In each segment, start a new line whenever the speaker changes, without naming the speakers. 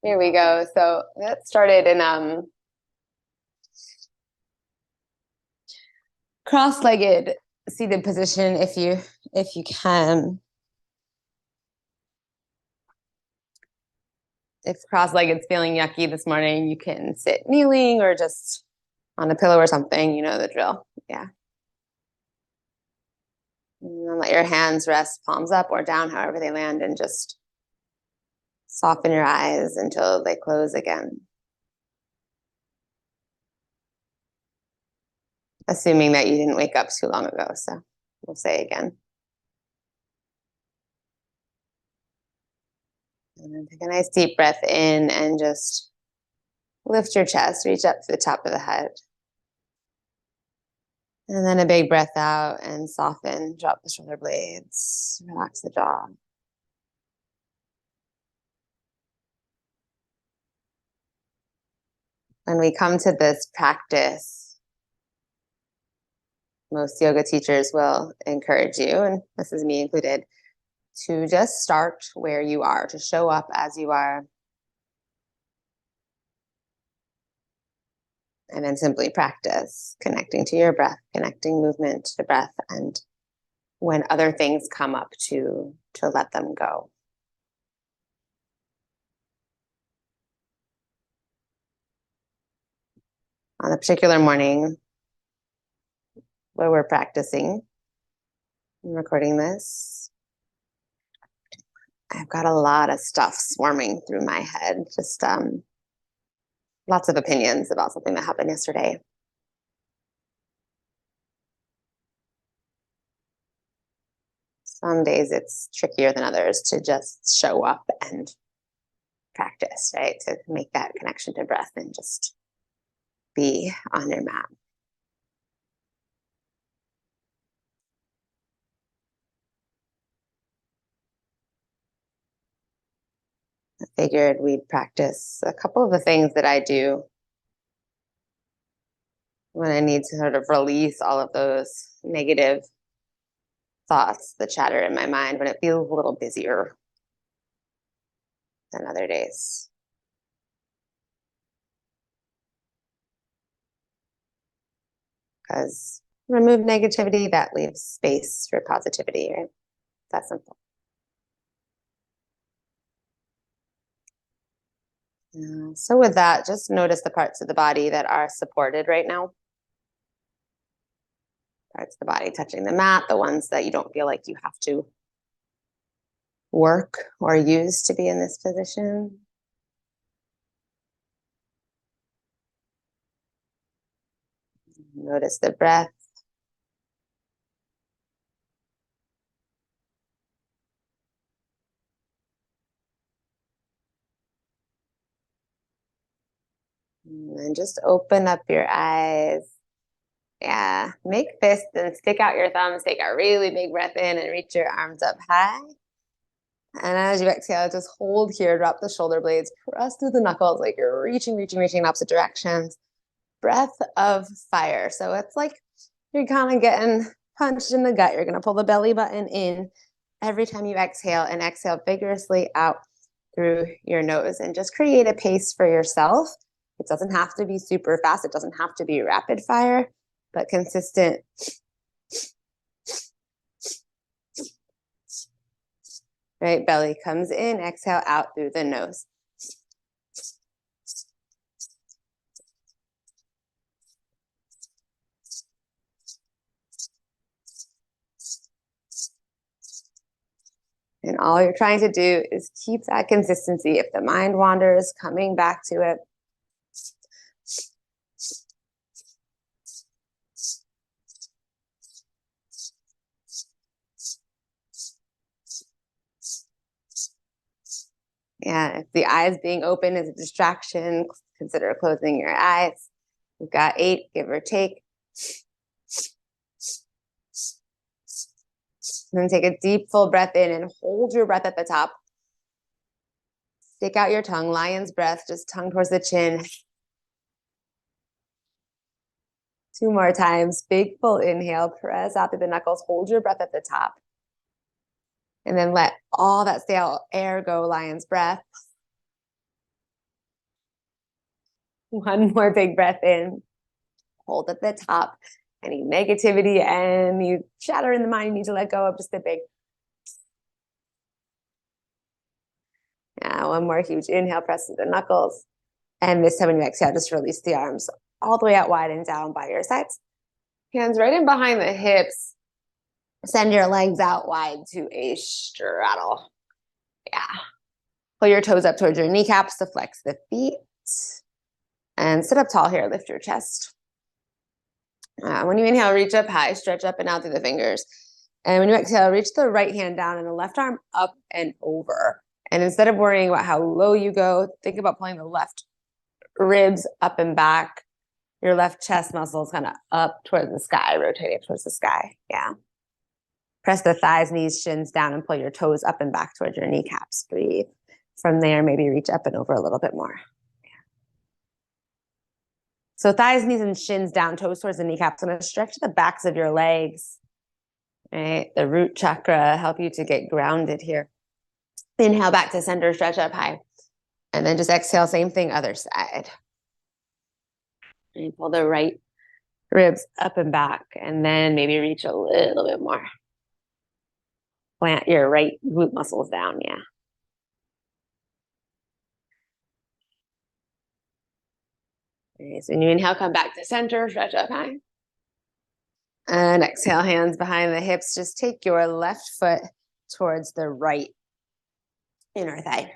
Here we go. So let's start it in cross-legged seated position if you can. If cross-legged's feeling yucky this morning, you can sit kneeling or just on a pillow or something. You know the drill. Yeah. And then let your hands rest palms up or down, however they land, and just soften your eyes until they close again. Assuming that you didn't wake up too long ago, so we'll say again. And then take a nice deep breath in and just lift your chest, reach up to the top of the head. And then a big breath out and soften, drop the shoulder blades, relax the jaw. When we come to this practice, most yoga teachers will encourage you, and this is me included, to just start where you are, to show up as you are. And then simply practice connecting to your breath, connecting movement to breath, and when other things come up, to let them go. On a particular morning where we're practicing and recording this, I've got a lot of stuff swarming through my head, just lots of opinions about something that happened yesterday. Some days it's trickier than others to just show up and practice, right? To make that connection to breath and just be on your mat. I figured we'd practice a couple of the things that I do when I need to sort of release all of those negative thoughts, the chatter in my mind, when it feels a little busier than other days. Because remove negativity, that leaves space for positivity, right? That's simple. So with that, just notice the parts of the body that are supported right now. Parts of the body touching the mat, the ones that you don't feel like you have to work or use to be in this position. Notice the breath. And then just open up your eyes. Yeah, make fists and stick out your thumbs. Take a really big breath in and reach your arms up high. And as you exhale, just hold here, drop the shoulder blades, press through the knuckles like you're reaching in opposite directions. Breath of fire. So it's like you're kind of getting punched in the gut. You're going to pull the belly button in every time you exhale, and exhale vigorously out through your nose, and just create a pace for yourself. It doesn't have to be super fast. It doesn't have to be rapid fire, but consistent. Right, belly comes in, exhale out through the nose. And all you're trying to do is keep that consistency. If the mind wanders, coming back to it. Yeah, if the eyes being open is a distraction, consider closing your eyes. We've got 8, give or take. And then take a deep, full breath in and hold your breath at the top. Stick out your tongue, lion's breath, just tongue towards the chin. 2 more times, big, full inhale, press out through the knuckles, hold your breath at the top. And then let all that stale air go, lion's breath. One more big breath in. Hold at the top. Any negativity, any chatter in the mind you need to let go of, just a big. Yeah, one more huge inhale, press the knuckles. And this time when you exhale, just release the arms all the way out wide and down by your sides. Hands right in behind the hips. Send your legs out wide to a straddle. Yeah. Pull your toes up towards your kneecaps to flex the feet. And sit up tall here, lift your chest. When you inhale, reach up high, stretch up and out through the fingers. And when you exhale, reach the right hand down and the left arm up and over. And instead of worrying about how low you go, think about pulling the left ribs up and back. Your left chest muscles kind of up towards the sky, rotating up towards the sky. Yeah. Press the thighs, knees, shins down and pull your toes up and back towards your kneecaps. Breathe. From there, maybe reach up and over a little bit more. So thighs, knees, and shins down, toes towards the kneecaps. I'm going to stretch the backs of your legs. Right? The root chakra, help you to get grounded here. Inhale back to center, stretch up high. And then just exhale, same thing, other side. And pull the right ribs up and back. And then maybe reach a little bit more. Plant your right glute muscles down, yeah. Okay, so when you inhale, come back to center, stretch up high. And exhale, hands behind the hips. Just take your left foot towards the right inner thigh.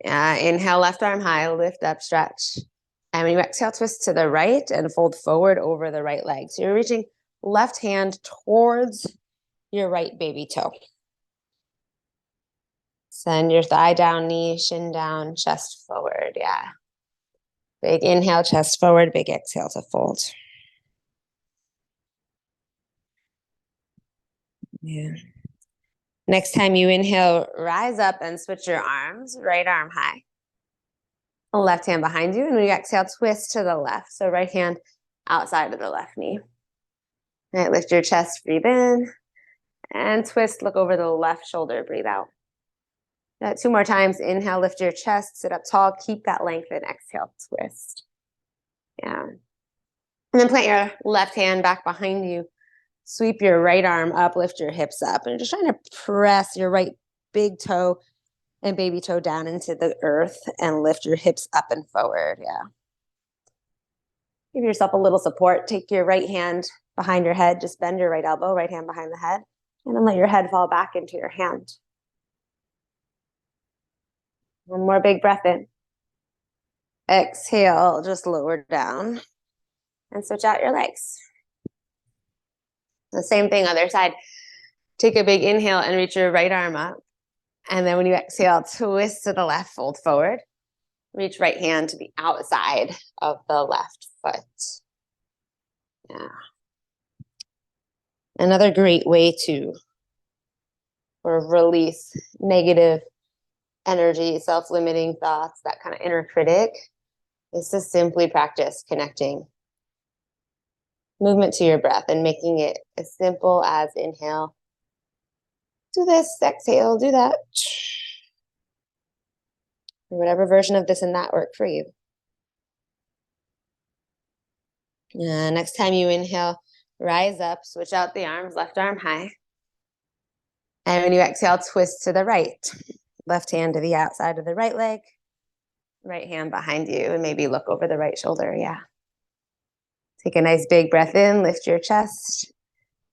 Inhale, left arm high, lift up, stretch. And when you exhale, twist to the right and fold forward over the right leg. So you're reaching left hand towards your right baby toe. Send your thigh down, knee, shin down, chest forward, yeah. Big inhale, chest forward, big exhale to fold. Yeah. Next time you inhale, rise up and switch your arms, right arm high. Left hand behind you, and when you exhale, twist to the left. So right hand outside of the left knee. All right, lift your chest, breathe in, and twist, look over the left shoulder, breathe out. Two more times, inhale, lift your chest, sit up tall, keep that length, and exhale, twist. Yeah. And then plant your left hand back behind you. Sweep your right arm up, lift your hips up, and you're just trying to press your right big toe and baby toe down into the earth and lift your hips up and forward, yeah. Give yourself a little support. Take your right hand behind your head, just bend your right elbow, right hand behind the head, and then let your head fall back into your hand. One more big breath in. Exhale, just lower down and switch out your legs. The same thing, other side. Take a big inhale and reach your right arm up. And then when you exhale, twist to the left, fold forward. Reach right hand to the outside of the left foot. Yeah. Another great way to release negative energy, self-limiting thoughts, that kind of inner critic, is to simply practice connecting movement to your breath and making it as simple as inhale. Do this, exhale, do that. Or whatever version of this and that work for you. Next time you inhale, rise up, switch out the arms, left arm high. And when you exhale, twist to the right. Left hand to the outside of the right leg. Right hand behind you, and maybe look over the right shoulder, yeah. Take a nice big breath in, lift your chest.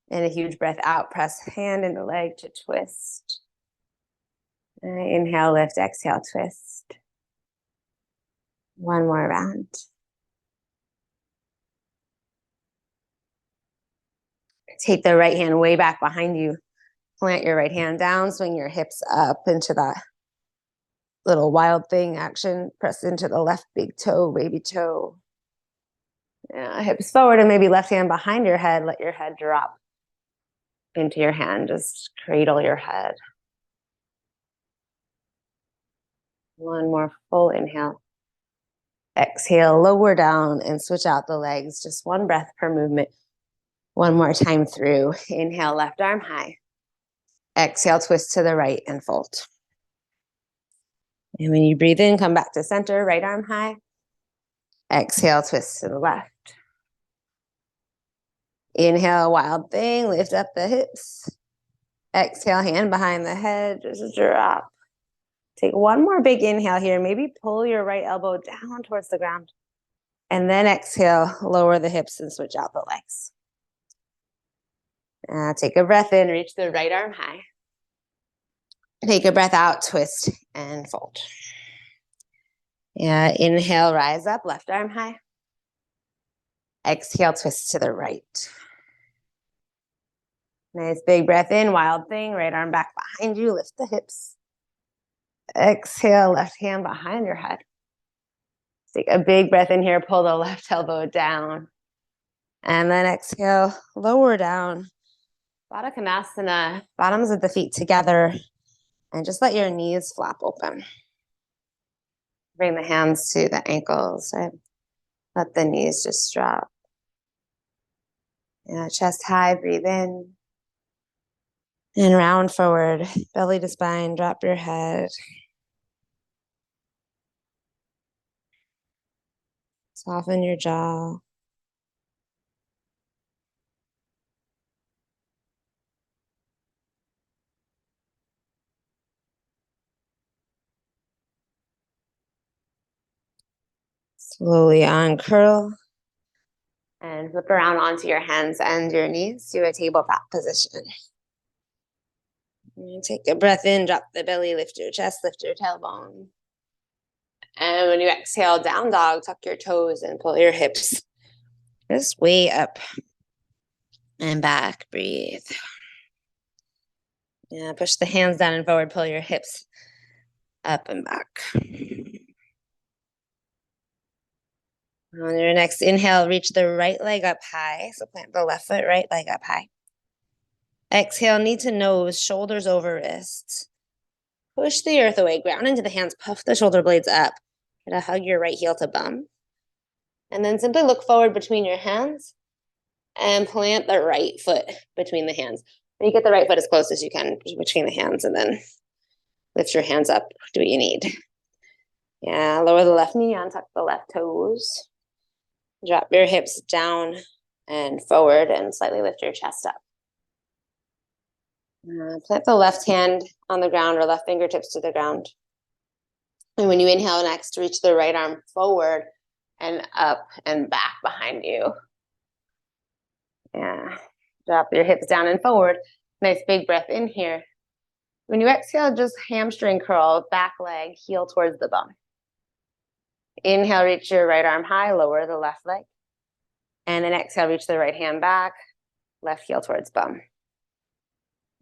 And a huge breath out, press hand into leg to twist. Inhale, lift, exhale, twist. One more round. Take the right hand way back behind you. Plant your right hand down, swing your hips up into that little wild thing action. Press into the left big toe, baby toe. Yeah, hips forward and maybe left hand behind your head. Let your head drop into your hand. Just cradle your head. One more full inhale. Exhale, lower down and switch out the legs. Just one breath per movement. One more time through. Inhale, left arm high. Exhale, twist to the right and fold. And when you breathe in, come back to center, right arm high. Exhale, twist to the left. Inhale, wild thing, lift up the hips. Exhale, hand behind the head, just drop. Take one more big inhale here. Maybe pull your right elbow down towards the ground. And then exhale, lower the hips and switch out the legs. Take a breath in, reach the right arm high. Take a breath out, twist and fold. Inhale, rise up, left arm high. Exhale, twist to the right. Nice big breath in, wild thing, right arm back behind you, lift the hips. Exhale, left hand behind your head. Take a big breath in here, pull the left elbow down. And then exhale, lower down. Baddha Konasana, bottoms of the feet together. And just let your knees flap open. Bring the hands to the ankles, right? Let the knees just drop. Chest high, breathe in. And round forward, belly to spine, drop your head. Soften your jaw. Slowly uncurl. And flip around onto your hands and your knees to a tabletop position. And take a breath in, drop the belly, lift your chest, lift your tailbone. And when you exhale, down dog, tuck your toes and pull your hips just way up and back. Breathe. Push the hands down and forward, pull your hips up and back. On your next inhale, reach the right leg up high. So plant the left foot, right leg up high. Exhale, knee to nose, shoulders over wrists. Push the earth away, ground into the hands, puff the shoulder blades up. Try to hug your right heel to bum. And then simply look forward between your hands and plant the right foot between the hands. You get the right foot as close as you can between the hands and then lift your hands up. Do what you need. Lower the left knee, untuck the left toes. Drop your hips down and forward and slightly lift your chest up. Plant the left hand on the ground or left fingertips to the ground. And when you inhale next, reach the right arm forward and up and back behind you. Drop your hips down and forward. Nice big breath in here. When you exhale, just hamstring curl, back leg, heel towards the bum. Inhale, reach your right arm high, lower the left leg. And then exhale, reach the right hand back, left heel towards bum.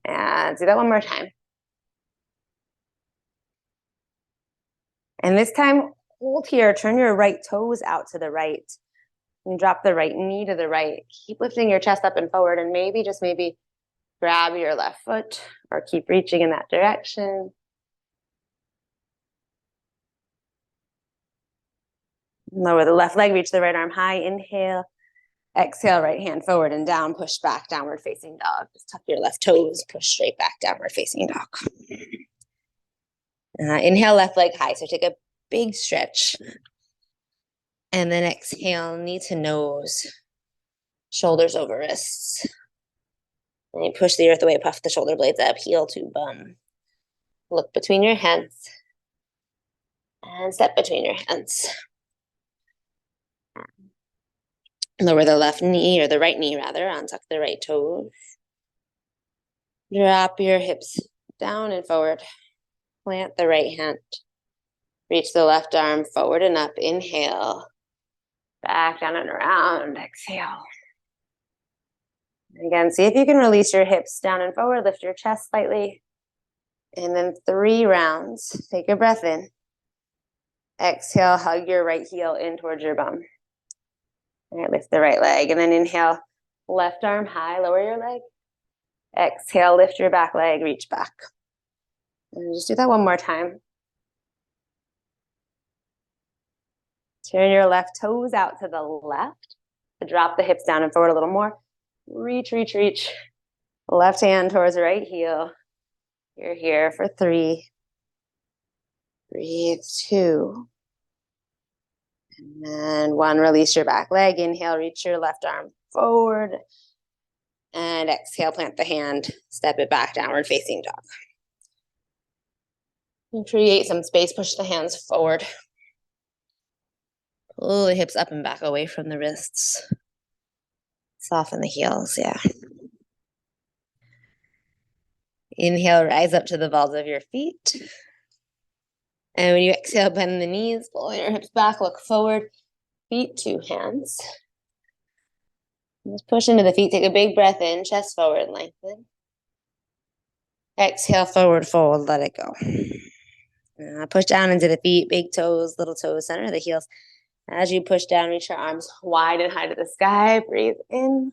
And do that one more time. And this time, hold here, turn your right toes out to the right. And drop the right knee to the right. Keep lifting your chest up and forward, and maybe, just maybe, grab your left foot or keep reaching in that direction. Lower the left leg, reach the right arm high, inhale. Exhale, right hand forward and down, push back, downward facing dog. Just tuck your left toes, push straight back, downward facing dog. Inhale, left leg high, so take a big stretch. And then exhale, knee to nose, shoulders over wrists. And you push the earth away, puff the shoulder blades up, heel to bum. Look between your hands. And step between your hands. Lower the left knee, or the right knee rather, untuck the right toes. Drop your hips down and forward. Plant the right hand. Reach the left arm forward and up. Inhale. Back down and around. Exhale. Again, see if you can release your hips down and forward. Lift your chest slightly. And then 3 rounds. Take a breath in. Exhale, hug your right heel in towards your bum. All right, lift the right leg. And then inhale, left arm high, lower your leg. Exhale, lift your back leg, reach back. And just do that one more time. Turn your left toes out to the left. Drop the hips down and forward a little more. Reach, reach, reach. Left hand towards the right heel. You're here for 3. Breathe, 2. And one, release your back leg. Inhale, reach your left arm forward. And exhale, plant the hand, step it back, downward facing dog. And create some space, push the hands forward. Pull the hips up and back away from the wrists. Soften the heels, yeah. Inhale, rise up to the balls of your feet. And when you exhale, bend the knees, pull your hips back, look forward, feet to hands. Just push into the feet, take a big breath in, chest forward, lengthen. Exhale, forward fold, let it go. Push down into the feet, big toes, little toes, center of the heels. As you push down, reach your arms wide and high to the sky, breathe in.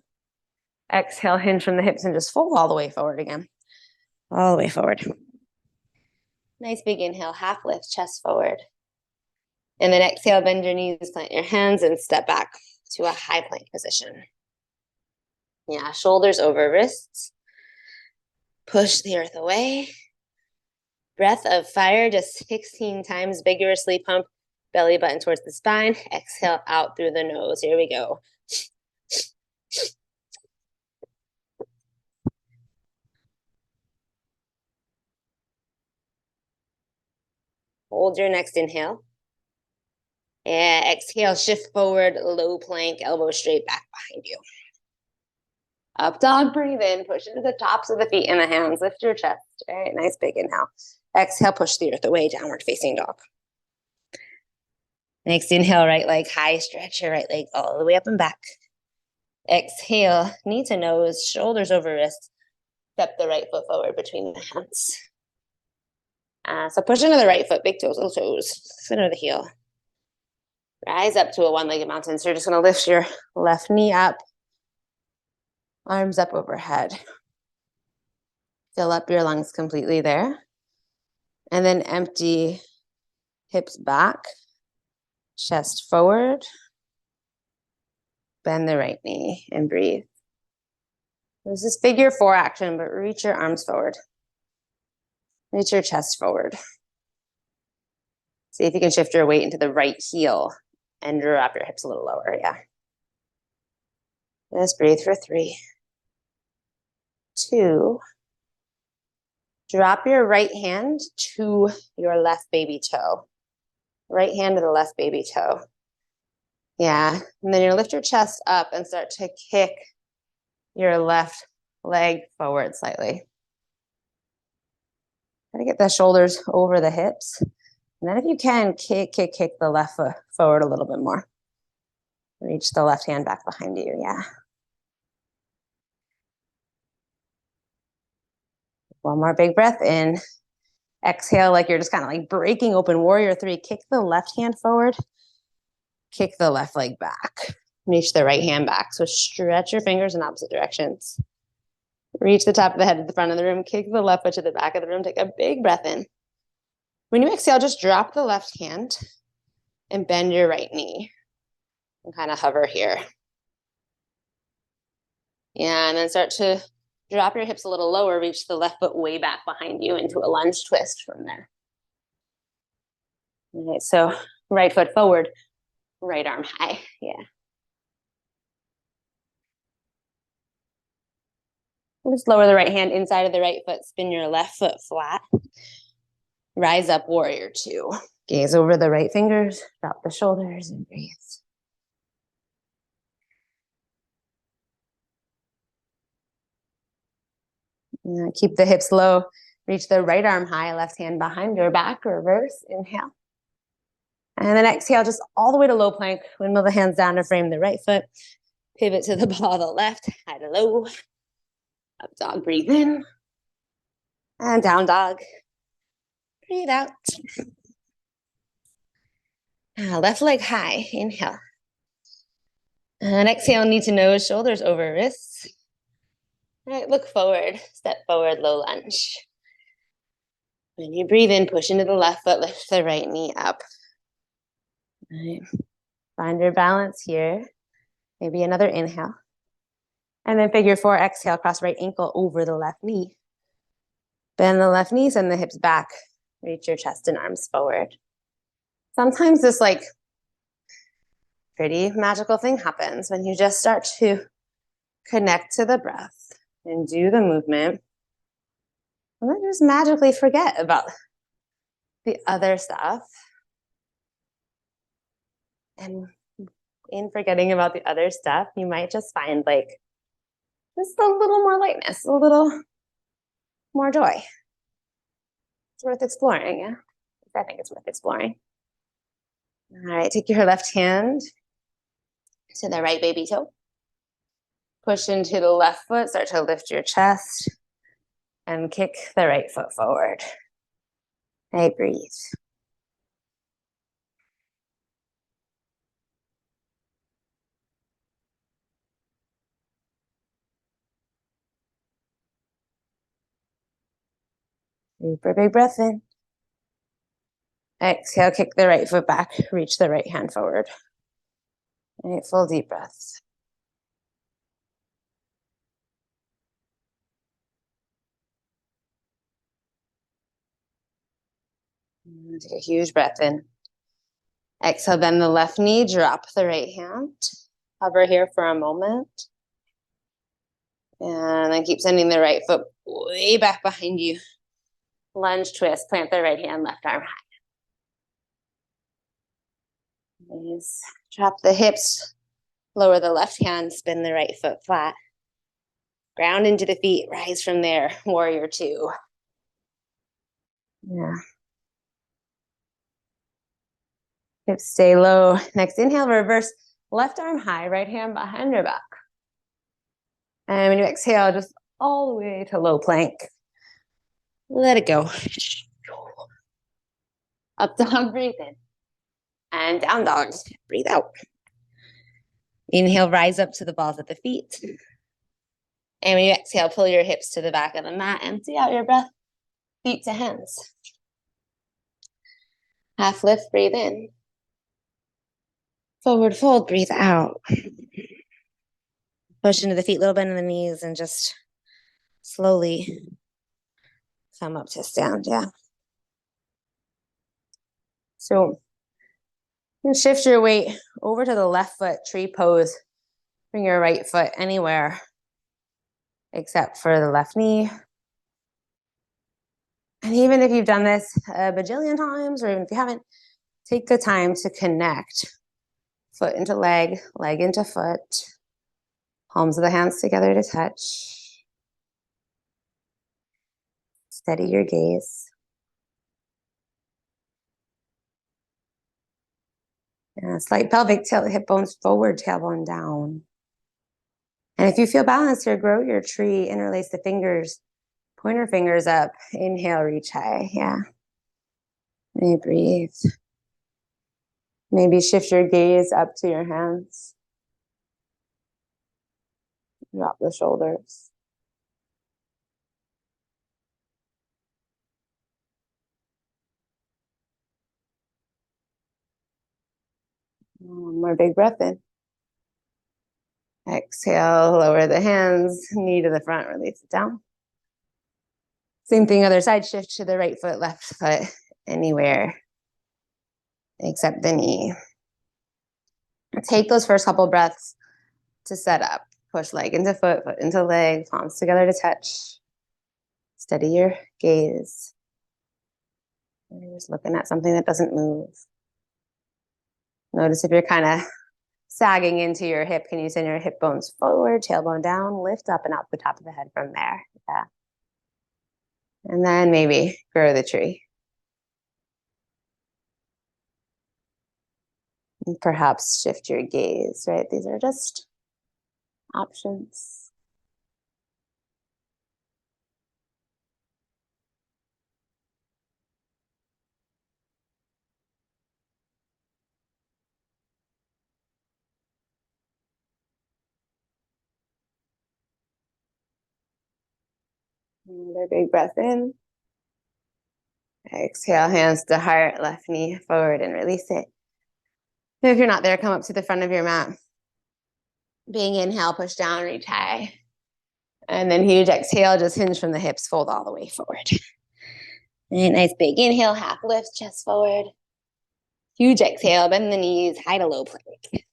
Exhale, hinge from the hips and just fold all the way forward again. All the way forward. Nice big inhale, half lift, chest forward. And then exhale, bend your knees, plant your hands, and step back to a high plank position. Yeah, shoulders over wrists. Push the earth away. Breath of fire, just 16 times, vigorously pump belly button towards the spine. Exhale out through the nose. Here we go. Hold your next inhale. And exhale, shift forward, low plank, elbow straight back behind you. Up dog, breathe in, push into the tops of the feet and the hands, lift your chest. All right, nice big inhale. Exhale, push the earth away, downward facing dog. Next inhale, right leg high, stretch your right leg all the way up and back. Exhale, knee to nose, shoulders over wrists. Step the right foot forward between the hands. So push into the right foot, big toes, little toes, center of the heel. Rise up to a one-legged mountain. So you're just going to lift your left knee up, arms up overhead. Fill up your lungs completely there. And then empty hips back, chest forward. Bend the right knee and breathe. This is figure 4 action, but reach your arms forward. Reach your chest forward. See if you can shift your weight into the right heel and drop your hips a little lower, yeah. Just breathe for 3, 2. Drop your right hand to your left baby toe. Right hand to the left baby toe. Yeah, and then you lift your chest up and start to kick your left leg forward slightly. Try to get the shoulders over the hips. And then if you can, kick the left foot forward a little bit more. Reach the left hand back behind you, yeah. One more big breath in. Exhale like you're just kind of like breaking open. Warrior 3, kick the left hand forward. Kick the left leg back. Reach the right hand back. So stretch your fingers in opposite directions. Reach the top of the head to the front of the room. Kick the left foot to the back of the room. Take a big breath in. When you exhale, just drop the left hand and bend your right knee. And kind of hover here. Yeah, and then start to drop your hips a little lower. Reach the left foot way back behind you into a lunge twist from there. All right, so right foot forward, right arm high, yeah. Just lower the right hand inside of the right foot, spin your left foot flat. Rise up, warrior 2. Gaze over the right fingers, drop the shoulders and breathe. Keep the hips low. Reach the right arm high, left hand behind your back, reverse, inhale. And then exhale, just all the way to low plank. Windmill the hands down to frame the right foot. Pivot to the ball of the left, high to low. Up dog, breathe in. And down dog. Breathe out. Left leg high, inhale. And exhale, knee to nose, shoulders over wrists. All right, look forward, step forward, low lunge. When you breathe in, push into the left foot, lift the right knee up. All right. Find your balance here. Maybe another inhale. And then figure 4, exhale, cross right ankle over the left knee. Bend the left knee, send the hips back. Reach your chest and arms forward. Sometimes this like pretty magical thing happens when you just start to connect to the breath and do the movement. And then just magically forget about the other stuff. And in forgetting about the other stuff, you might just find like just a little more lightness, a little more joy. It's worth exploring, yeah? I think it's worth exploring. All right, take your left hand to the right baby toe. Push into the left foot, start to lift your chest, and kick the right foot forward. All right, breathe. Super big breath in. Exhale, kick the right foot back, reach the right hand forward. All right, full deep breaths. Take a huge breath in. Exhale, bend the left knee, drop the right hand. Hover here for a moment. And then keep sending the right foot way back behind you. Lunge twist, plant the right hand, left arm high. Nice. Drop the hips, lower the left hand, spin the right foot flat. Ground into the feet, rise from there, warrior two. Yeah. Hips stay low. Next inhale, reverse left arm high, right hand behind your back. And when you exhale, just all the way to low plank. Let it go. Up dog, breathe in. And down dog, breathe out. Inhale, rise up to the balls of the feet. And when you exhale, pull your hips to the back of the mat. Empty out your breath, feet to hands. Half lift, breathe in. Forward fold, breathe out. Push into the feet, little bend in the knees, and just slowly come up to stand, yeah. So you can shift your weight over to the left foot, tree pose. Bring your right foot anywhere except for the left knee. And even if you've done this a bajillion times, or even if you haven't, take the time to connect foot into leg, leg into foot, palms of the hands together to touch. Steady your gaze. And a slight pelvic tilt, hip bones forward, tailbone down. And if you feel balanced here, grow your tree, interlace the fingers, pointer fingers up. Inhale, reach high, yeah. Maybe breathe. Maybe shift your gaze up to your hands. Drop the shoulders. One more big breath in. Exhale, lower the hands, knee to the front, release it down. Same thing, other side, shift to the right foot, left foot, anywhere except the knee. Take those first couple breaths to set up. Push leg into foot, foot into leg, palms together to touch. Steady your gaze. You're just looking at something that doesn't move. Notice if you're kind of sagging into your hip, can you send your hip bones forward, tailbone down, lift up and out the top of the head from there. Yeah. And then maybe grow the tree. And perhaps shift your gaze, right? These are just options. Another big breath in. Exhale, hands to heart, left knee forward and release it. If you're not there, come up to the front of your mat. Big inhale, push down, reach high. And then huge exhale, just hinge from the hips, fold all the way forward. And nice big inhale, half lift, chest forward. Huge exhale, bend the knees, high to low plank.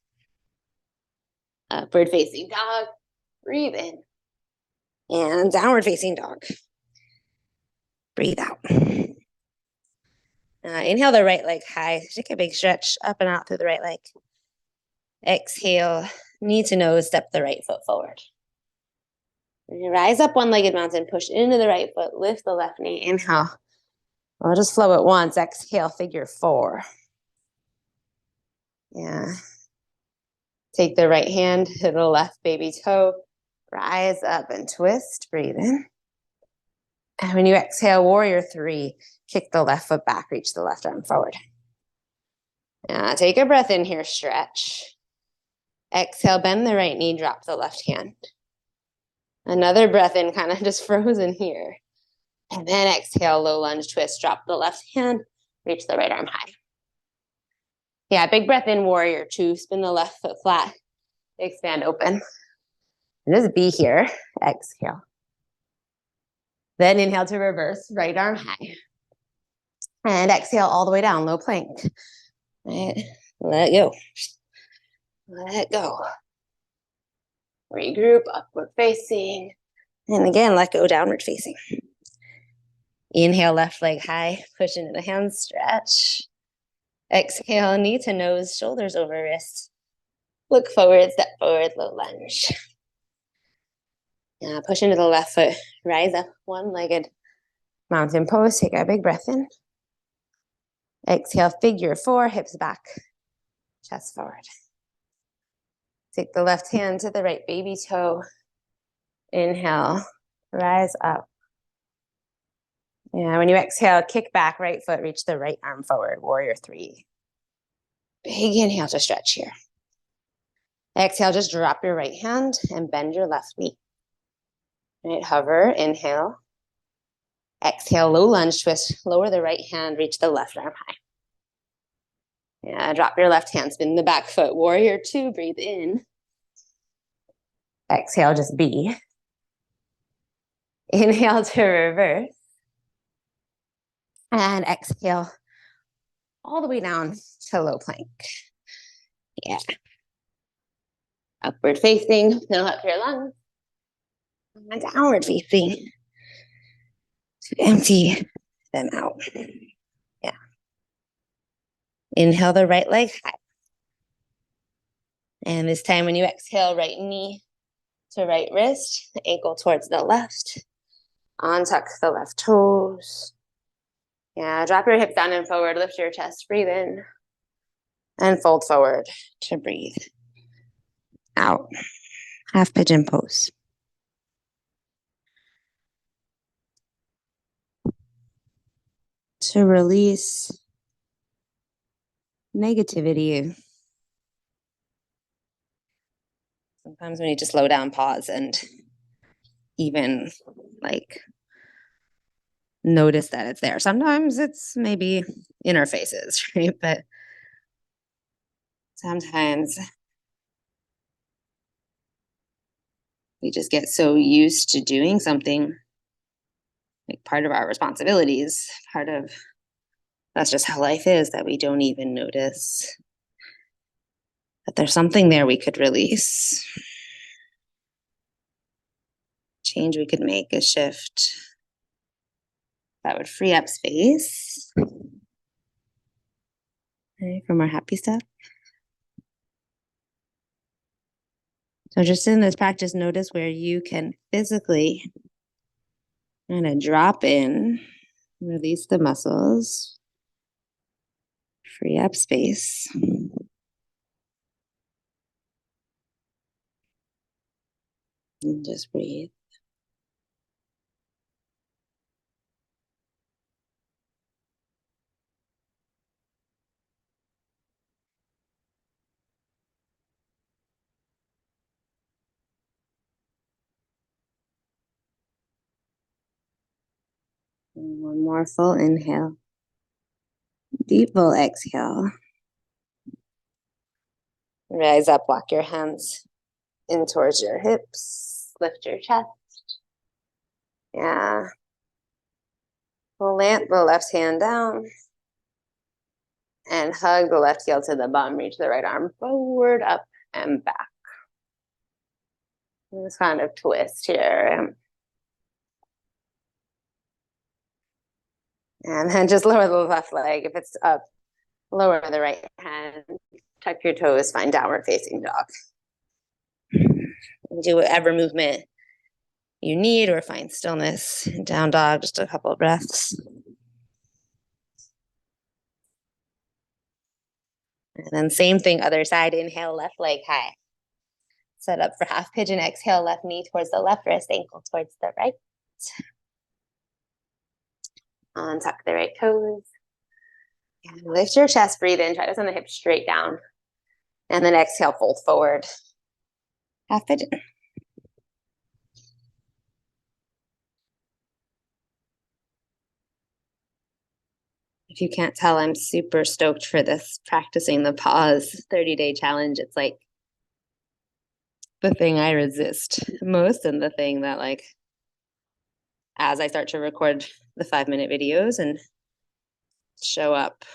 Upward facing dog. Breathe in. And downward facing dog. Breathe out. Inhale the right leg high. Take a big stretch up and out through the right leg. Exhale, knee to nose, step the right foot forward. Rise up one-legged mountain, push into the right foot, lift the left knee. Inhale. I'll just flow at once. Exhale, figure four. Yeah. Take the right hand to the left baby toe. Rise up and twist. Breathe in. And when you exhale, warrior three, kick the left foot back, reach the left arm forward. Take a breath in here, stretch. Exhale, bend the right knee, drop the left hand. Another breath in, kind of just frozen here. And then exhale, low lunge twist, drop the left hand, reach the right arm high. Yeah, big breath in, warrior two, spin the left foot flat, expand open. And just be here, exhale. Then inhale to reverse, right arm high. And exhale all the way down, low plank. Right. Let go. Let go. Regroup, upward facing. And again, let go, downward facing. Inhale, left leg high, push into the hands, stretch. Exhale, knee to nose, shoulders over wrist. Look forward, step forward, low lunge. Push into the left foot, rise up, one-legged mountain pose. Take a big breath in. Exhale, figure four, hips back, chest forward. Take the left hand to the right baby toe. Inhale, rise up. When you exhale, kick back, right foot, reach the right arm forward, warrior three. Big inhale to stretch here. Exhale, just drop your right hand and bend your left knee. Right, hover, inhale. Exhale, low lunge twist, lower the right hand, reach the left arm high. Drop your left hand, spin the back foot, warrior two, breathe in. Exhale, just be. Inhale to reverse. And exhale all the way down to low plank. Yeah. Upward facing, fill up your lungs. And downward facing to empty them out. Yeah. Inhale the right leg high. And this time when you exhale, right knee to right wrist, the ankle towards the left. Untuck the left toes. Drop your hips down and forward, lift your chest, breathe in. And fold forward to breathe out. Half pigeon pose. To release negativity. Sometimes we need to slow down, pause, and even notice that it's there. Sometimes it's maybe inner faces, right? But sometimes we just get so used to doing something, like part of our responsibilities, that's just how life is, that we don't even notice that there's something there we could release. Change we could make, a shift that would free up space. Okay, for more happy stuff. So just in this practice, notice where you can physically kind of drop in, release the muscles, free up space. And just breathe. And one more full inhale. Deep full exhale. Rise up, walk your hands in towards your hips. Lift your chest. Plant the left hand down. And hug the left heel to the bum. Reach the right arm forward, up, and back. This kind of twist here. And then just lower the left leg. If it's up, lower the right hand. Tuck your toes, find downward facing dog. Do whatever movement you need or find stillness. Down dog, just a couple of breaths. And then same thing, other side. Inhale, left leg high. Set up for half pigeon. Exhale, left knee towards the left wrist, ankle towards the right. Untuck the right toes. And lift your chest, breathe in. Try to send the hips straight down. And then exhale, fold forward. Half pigeon. If you can't tell, I'm super stoked for this practicing the pause 30-day challenge. It's like the thing I resist most and the thing that, like, as I start to record the 5-minute videos and show up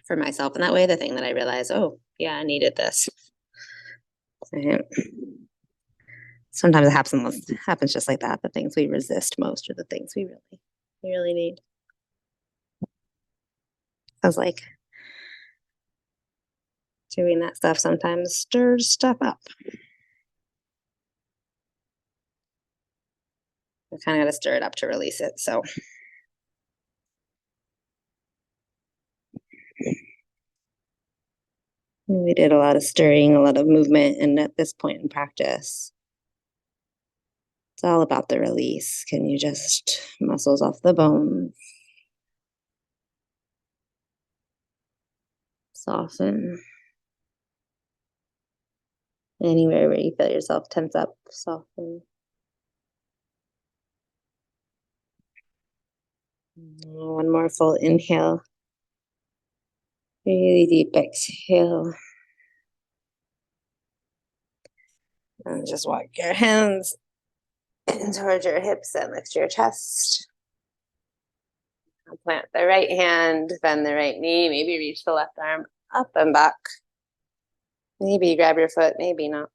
for myself in that way, the thing that I realize, oh, yeah, I needed this. Right. Sometimes it happens just like that. The things we resist most are the things we really need. I was like, doing that stuff sometimes stirs stuff up. I kind of got to stir it up to release it. So we did a lot of stirring, a lot of movement. And at this point in practice, it's all about the release. Can you just muscles off the bone? Soften. Anywhere where you feel yourself tense up, soften. One more full inhale. Really deep exhale. And just walk your hands in towards your hips and lift your chest. I'll plant the right hand, bend the right knee, maybe reach the left arm up and back. Maybe grab your foot, maybe not.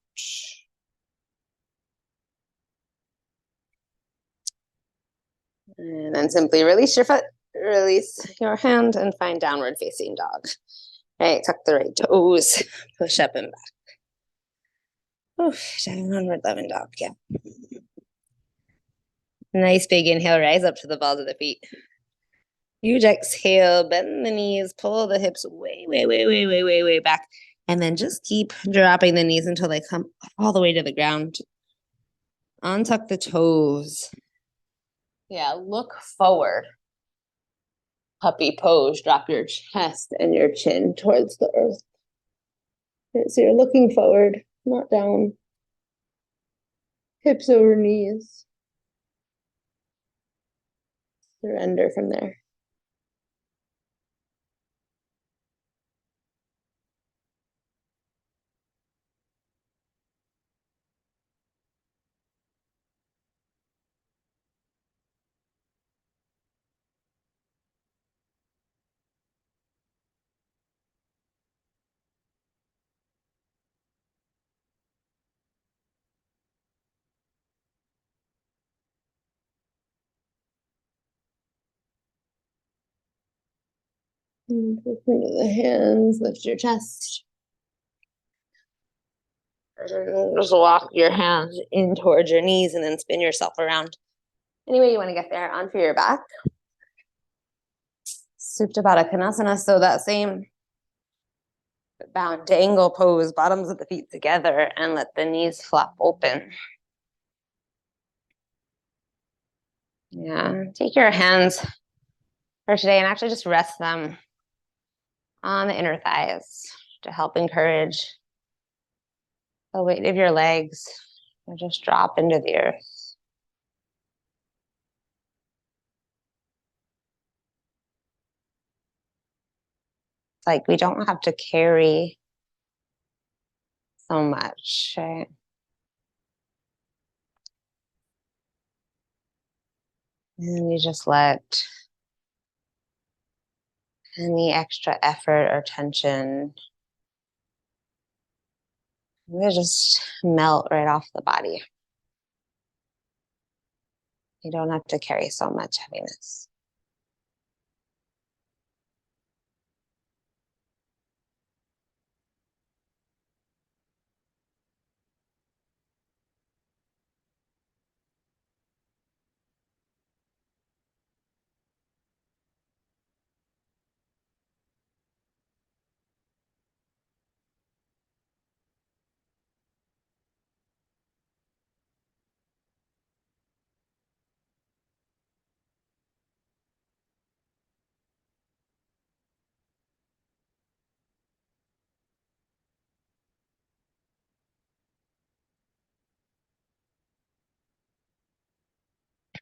And then simply release your foot, release your hand, and find downward facing dog. Right, tuck the right toes, push up and back. Oof, downward loving dog, yeah. Nice big inhale, rise up to the balls of the feet. Huge exhale, bend the knees, pull the hips way back. And then just keep dropping the knees until they come all the way to the ground. Untuck the toes. Yeah, look forward. Puppy pose, drop your chest and your chin towards the earth. So you're looking forward, not down. Hips over knees. Surrender from there. And into the hands, lift your chest. And just walk your hands in towards your knees and then spin yourself around. Any way you want to get there, onto your back. Supta Baddha Konasana, so that same bound angle pose, bottoms of the feet together, and let the knees flap open. Yeah, take your hands for today and actually just rest them on the inner thighs to help encourage the weight of your legs or just drop into the earth. It's like we don't have to carry so much, right? And you just let any extra effort or tension They just melt right off the body. You don't have to carry so much heaviness.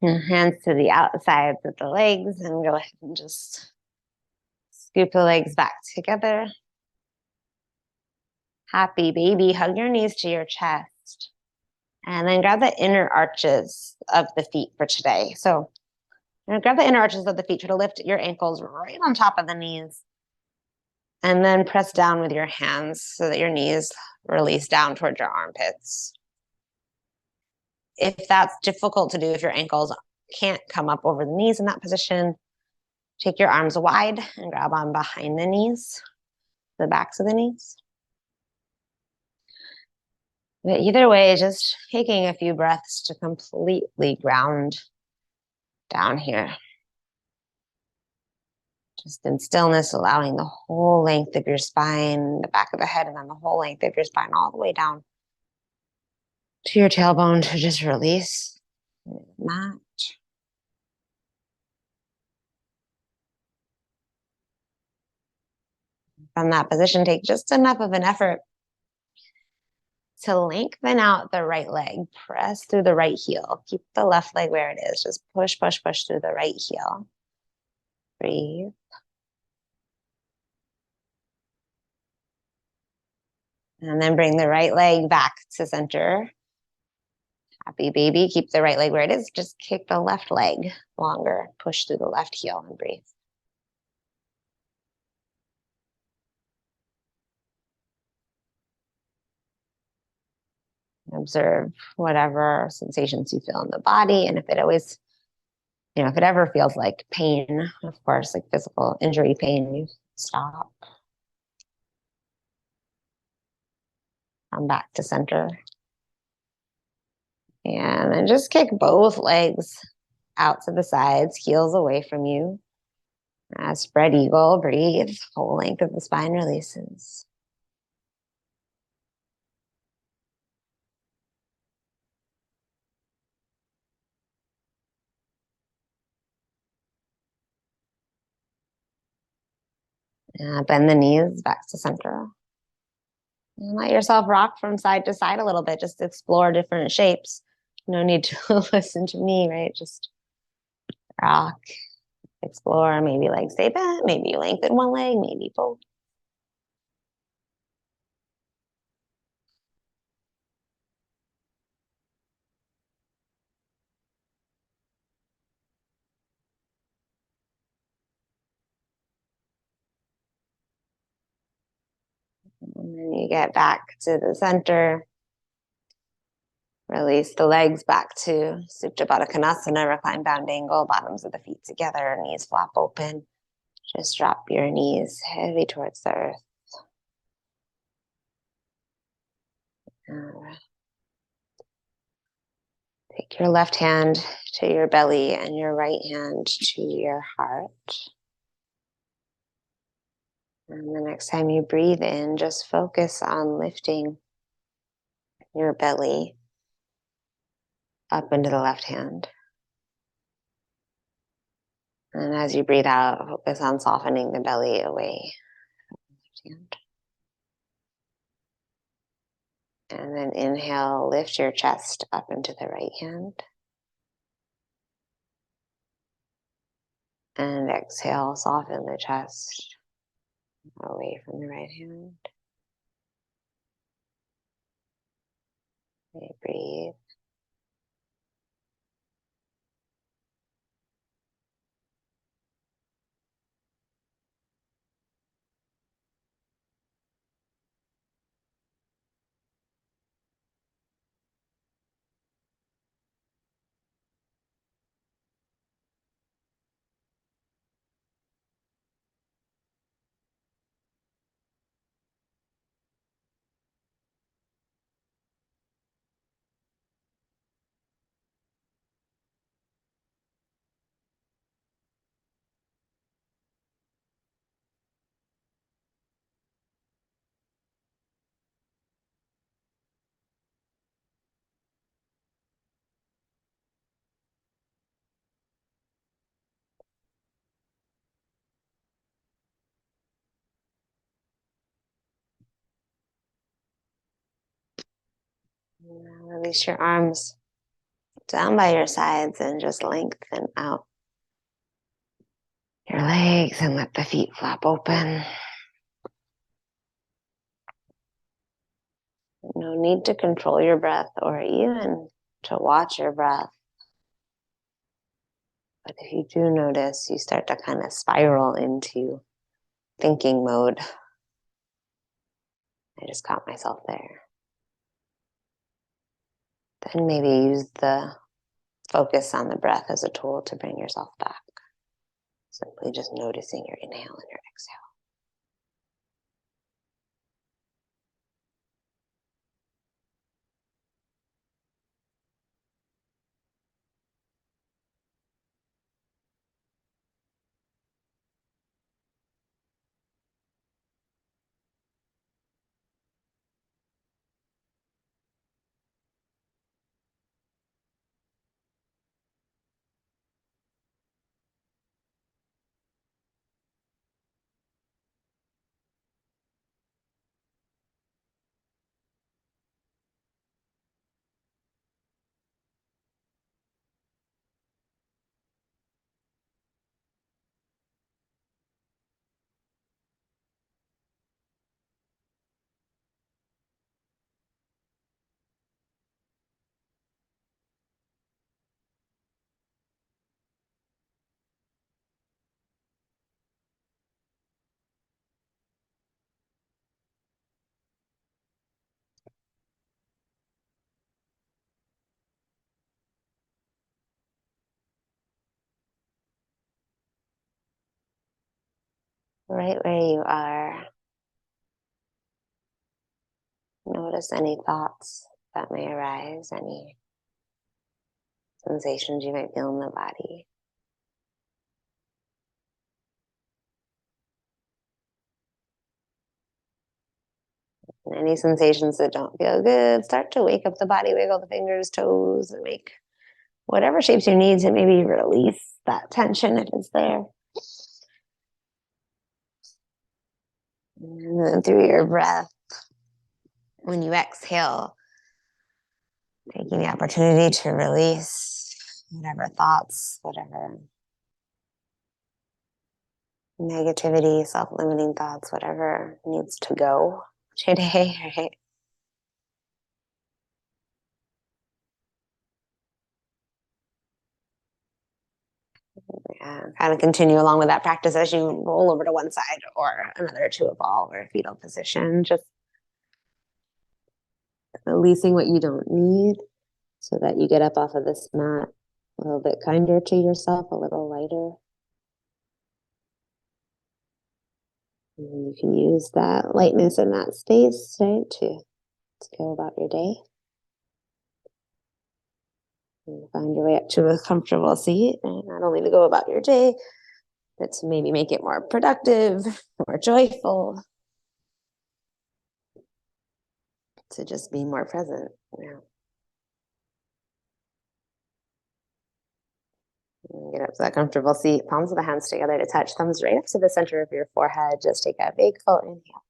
And hands to the outsides of the legs, and go ahead and just scoop the legs back together. Happy baby. Hug your knees to your chest. And then grab the inner arches of the feet for today. So grab the inner arches of the feet. Try to lift your ankles right on top of the knees. And then press down with your hands so that your knees release down towards your armpits. If that's difficult to do, if your ankles can't come up over the knees in that position, take your arms wide and grab on behind the knees, the backs of the knees. But either way, just taking a few breaths to completely ground down here. Just in stillness, allowing the whole length of your spine, the back of the head, and then the whole length of your spine all the way down to your tailbone to just release. Mat. From that position, take just enough of an effort to lengthen out the right leg. Press through the right heel. Keep the left leg where it is. Just push, push, push through the right heel. Breathe. And then bring the right leg back to center. Happy baby. Keep the right leg where it is. Just kick the left leg longer. Push through the left heel and breathe. Observe whatever sensations you feel in the body. And if it always, if it ever feels like pain, of course, like physical injury pain, you stop. Come back to center. And then just kick both legs out to the sides, heels away from you. Spread eagle, breathe. Whole length of the spine releases. Bend the knees back to center. And let yourself rock from side to side a little bit. Just explore different shapes. No need to listen to me, right? Just rock, explore. Maybe legs stay bent. Maybe you lengthen one leg. Maybe both. And then you get back to the center. Release the legs back to Supta Baddha Konasana, reclined bound angle, bottoms of the feet together, knees flap open. Just drop your knees heavy towards the earth. Take your left hand to your belly and your right hand to your heart. And the next time you breathe in, just focus on lifting your belly up into the left hand. And as you breathe out, focus on softening the belly away from the left hand. And then inhale, lift your chest up into the right hand. And exhale, soften the chest away from the right hand. Okay, breathe. Now release your arms down by your sides and just lengthen out your legs and let the feet flap open. No need to control your breath or even to watch your breath. But if you do notice, you start to kind of spiral into thinking mode. I just caught myself there. Then maybe use the focus on the breath as a tool to bring yourself back. Simply just noticing your inhale and your exhale. Right where you are, notice any thoughts that may arise, any sensations you might feel in the body. And any sensations that don't feel good, start to wake up the body, wiggle the fingers, toes, and make whatever shapes you need to maybe release that tension if it's there. And then through your breath, when you exhale, taking the opportunity to release whatever thoughts, whatever negativity, self-limiting thoughts, whatever needs to go today, right? Yeah, kind of continue along with that practice as you roll over to one side or another to a ball or a fetal position. Just releasing what you don't need so that you get up off of this mat a little bit kinder to yourself, a little lighter. And you can use that lightness in that space, right, to go about your day. And find your way up to a comfortable seat, and not only to go about your day, but to maybe make it more productive, more joyful, to just be more present. Yeah. Get up to that comfortable seat, palms of the hands together to touch, thumbs right up to the center of your forehead. Just take a big full inhale.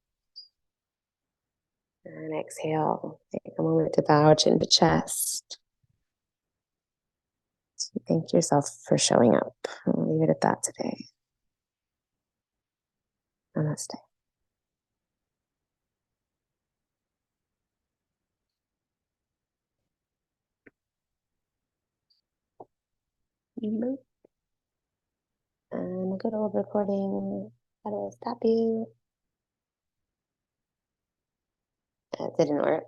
And exhale. Take a moment to bow chin to chest. Thank yourself for showing up. I'll leave it at that today. Namaste. And a good old recording. How do I stop you? That didn't work.